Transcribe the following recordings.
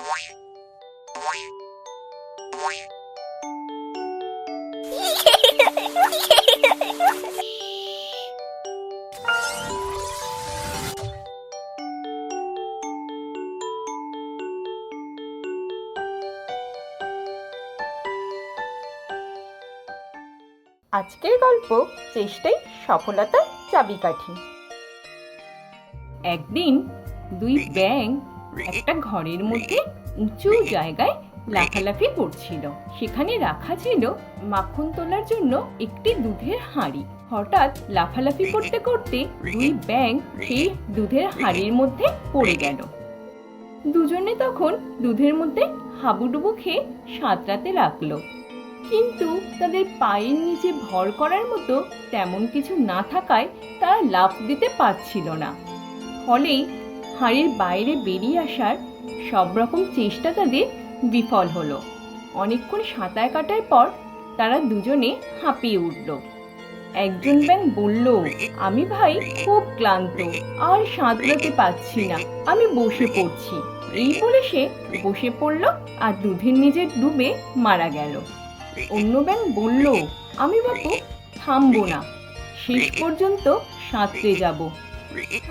আজকের গল্প চেষ্টাই সফলতার চাবিকাঠি। একদিন দুই ব্যাঙ একটা ঘরের মধ্যে উঁচু জায়গায় লাফালাফি করছিল। সেখানে রাখা ছিল মাখন তোলার জন্য একটি দুধের হাঁড়ি। হঠাৎ লাফালাফি করতে করতে দুই ব্যাঙ সেই দুধের হাঁড়ির মধ্যে পড়ে গেল। দুজনে তখন দুধের মধ্যে হাবুডুবু খেয়ে সাঁতরাতে লাগলো, কিন্তু তাদের পায়ের নিচে ভর করার মতো তেমন কিছু না থাকায় তারা লাফ দিতে পারছিল না। ফলে হাঁড়ির বাইরে বেরিয়ে আসার সব রকম চেষ্টা তাদের বিফল হলো। অনেকক্ষণ সাঁতার কাটার পর তারা দুজনে হাঁপিয়ে উঠল। একজন ব্যাঙ বলল, আমি ভাই খুব ক্লান্ত, আর সাঁতরাতে পারছি না, আমি বসে পড়ছি। এই বলে সে বসে পড়ল আর দুধের নিচে ডুবে মারা গেল। অন্য ব্যাঙ বলল, আমি বাপু থামবো না, শেষ পর্যন্ত সাঁতরে যাব।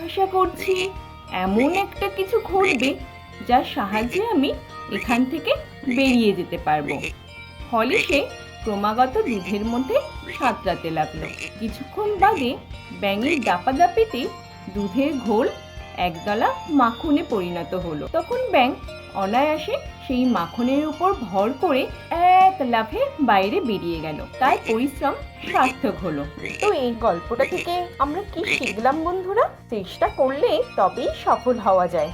আশা করছি এমন একটা কিছু ঘটবে যার সাহায্যে আমি এখান থেকে বেরিয়ে যেতে পারবো। ফলে সে ক্রমাগত দুধের মধ্যে সাঁতরাতে লাগলো। কিছুক্ষণ বাদে ব্যাঙের দাপাদাপিতে দুধের ঘোল একদলা মাখনে পরিণত হলো। তখন ব্যাঙ অনায়াসে সেই মাখনের উপর ভর করে এক লাফে বাইরে বেরিয়ে গেল। তার পরিশ্রম সার্থক হলো। তো এই গল্পটা থেকে আমরা কি শিখলাম বন্ধুরা? চেষ্টা করলে তবেই সফল হওয়া যায়।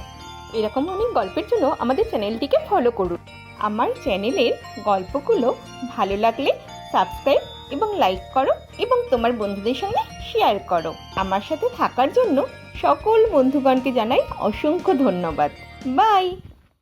এরকম অনেক গল্পের জন্য আমাদের চ্যানেলটিকে ফলো করুন। আমার চ্যানেলের গল্পগুলো ভালো লাগলে সাবস্ক্রাইব এবং লাইক করো এবং তোমার বন্ধুদের সঙ্গে শেয়ার করো। আমার সাথে থাকার জন্য সকল বন্ধুগণকে জানাই অসংখ্য ধন্যবাদ। বাই।